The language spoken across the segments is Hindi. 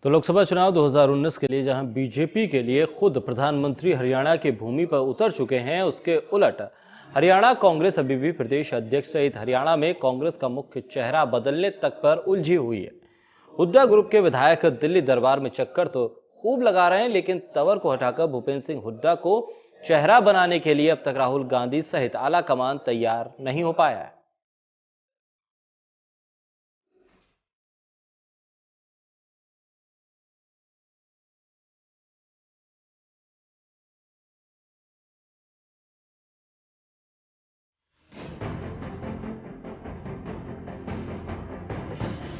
तो लोकसभा चुनाव 2019 के लिए जहां बीजेपी के लिए खुद प्रधानमंत्री हरियाणा की भूमि पर उतर चुके हैं, उसके उलट हरियाणा कांग्रेस अभी भी प्रदेश अध्यक्ष सहित हरियाणा में कांग्रेस का मुख्य चेहरा बदलने तक पर उलझी हुई है। हुड्डा ग्रुप के विधायक दिल्ली दरबार में चक्कर तो खूब लगा रहे हैं, लेकिन तंवर को हटाकर भूपेंद्र सिंह हुड्डा को चेहरा बनाने के लिए अब तक राहुल गांधी सहित आला कमान तैयार नहीं हो पाया है।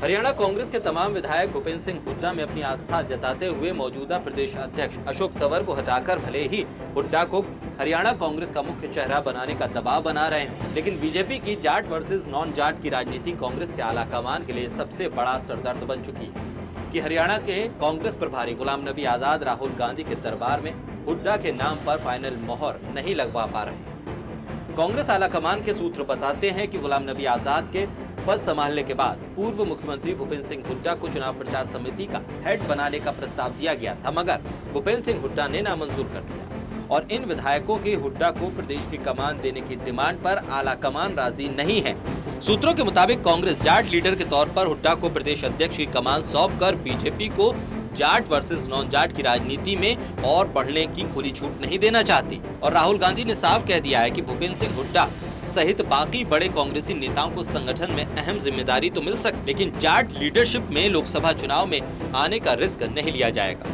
हरियाणा कांग्रेस के तमाम विधायक भूपेंद्र सिंह हुड्डा में अपनी आस्था जताते हुए मौजूदा प्रदेश अध्यक्ष अशोक तंवर को हटाकर भले ही हुड्डा को हरियाणा कांग्रेस का मुख्य चेहरा बनाने का दबाव बना रहे हैं, लेकिन बीजेपी की जाट वर्सेस नॉन जाट की राजनीति कांग्रेस के आला कमान के लिए सबसे बड़ा सरदर्द बन चुकी है कि हरियाणा के कांग्रेस प्रभारी गुलाम नबी आजाद राहुल गांधी के दरबार में हुड्डा के नाम पर फाइनल मोहर नहीं लगवा पा रहे। कांग्रेस आला कमान के सूत्र बताते हैं कि गुलाम नबी आजाद के पद संभालने के बाद पूर्व मुख्यमंत्री भूपेंद्र सिंह हुड्डा को चुनाव प्रचार समिति का हेड बनाने का प्रस्ताव दिया गया था, मगर भूपेंद्र सिंह हुड्डा ने नामंजूर कर दिया और इन विधायकों की हुड्डा को प्रदेश की कमान देने की डिमांड पर आला कमान राजी नहीं है। सूत्रों के मुताबिक कांग्रेस जाट लीडर के तौर पर हुड्डा को प्रदेश अध्यक्ष की कमान सौंपकर बीजेपी को जाट वर्सेस नॉन जाट की राजनीति में और बढ़ने की खुली छूट नहीं देना चाहती और राहुल गांधी ने साफ कह दिया है कि भूपेंद्र सिंह हुड्डा सहित बाकी बड़े कांग्रेसी नेताओं को संगठन में अहम जिम्मेदारी तो मिल सकती, लेकिन जाट लीडरशिप में लोकसभा चुनाव में आने का रिस्क नहीं लिया जाएगा।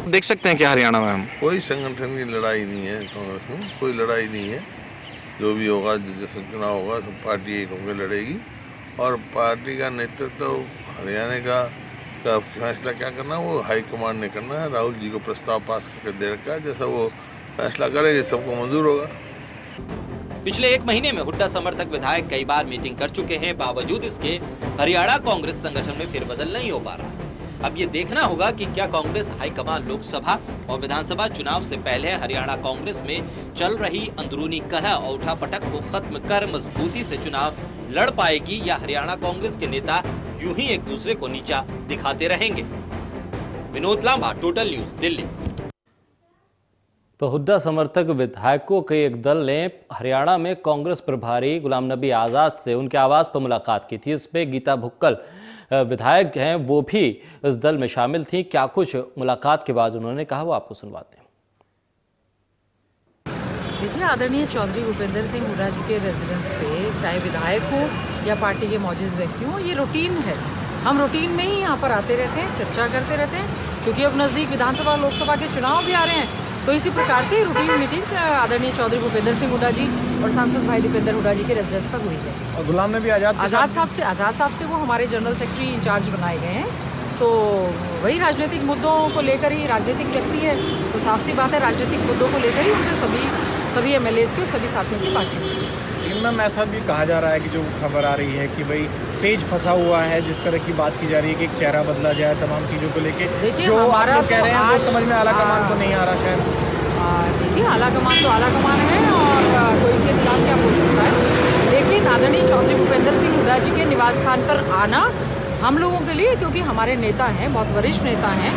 देख सकते हैं क्या हरियाणा में हम कोई संगठन की लड़ाई नहीं है, कांग्रेस में कोई लड़ाई नहीं है। जो भी होगा, जैसे चुनाव होगा तो पार्टी एक होकर लड़ेगी और पार्टी का नेतृत्व तो हरियाणा का फैसला क्या करना वो हाईकमान ने करना है। राहुल जी को प्रस्ताव पास करके दे रखा है, जैसा वो फैसला करेंगे सबको मंजूर होगा। पिछले एक महीने में हुड्डा समर्थक विधायक कई बार मीटिंग कर चुके हैं, बावजूद इसके हरियाणा कांग्रेस संगठन में फेरबदल नहीं हो पा रहा। अब ये देखना होगा कि क्या कांग्रेस हाईकमान लोकसभा और विधानसभा चुनाव से पहले हरियाणा कांग्रेस में चल रही अंदरूनी कलह और उठापटक को खत्म कर मजबूती से चुनाव लड़ पाएगी या हरियाणा कांग्रेस के नेता यूं ही एक दूसरे को नीचा दिखाते रहेंगे। Vinod Lamba, total news, Delhi. तो हुड्डा समर्थक विधायकों के एक दल ने हरियाणा में कांग्रेस प्रभारी गुलाम नबी आजाद से उनके आवास पर मुलाकात की थी। इसमें गीता भुक्कल विधायक हैं, वो भी इस दल में शामिल थी। क्या कुछ मुलाकात के बाद उन्होंने कहा, वो आपको सुनवाते हैं। देखिए, आदरणीय चौधरी भूपेंद्र सिंह हुड्डा जी के रेजिडेंस पे चाहे विधायक हो या पार्टी के मौजूद व्यक्ति हो, ये रूटीन है। हम रूटीन में ही यहाँ पर आते रहते हैं, चर्चा करते रहते हैं, क्योंकि अब नजदीक विधानसभा लोकसभा के चुनाव भी आ रहे हैं। तो इसी प्रकार से रूटीन मीटिंग आदरणीय चौधरी भूपेंद्र सिंह हुड्डा जी और सांसद भाई दीपेंद्र हुड्डा जी के रेजिडेंस पर हुई है। और गुलाम नबी आजाद साहब से वो हमारे जनरल सेक्रेटरी इंचार्ज बनाए गए हैं, तो वही राजनीतिक मुद्दों को लेकर ही, राजनीतिक व्यक्ति है तो साफ सी बात है, राजनीतिक मुद्दों को लेकर ही उनसे सभी एमएलएज के सभी साथियों की बातचीत हुई। लेकिन मैम ऐसा भी कहा जा रहा है कि जो खबर आ रही है कि भाई पेज फंसा हुआ है, जिस तरह की बात की जा रही है कि एक चेहरा बदला जाए तमाम चीजों को लेके, जो हमारा कह रहे हैं वो समझ में आला कमान को नहीं आ रहा शायद। देखिए, आला कमान तो आला कमान है और कोई इनके खिलाफ क्या बोल सकता है, लेकिन आदरणीय चौधरी भूपेंद्र सिंह हुड्डा जी के निवास स्थान पर आना हम लोगों के लिए, क्योंकि हमारे नेता हैं, बहुत वरिष्ठ नेता हैं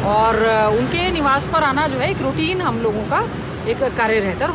और उनके निवास पर आना जो है एक रूटीन हम लोगों का एक कार्य रहता है।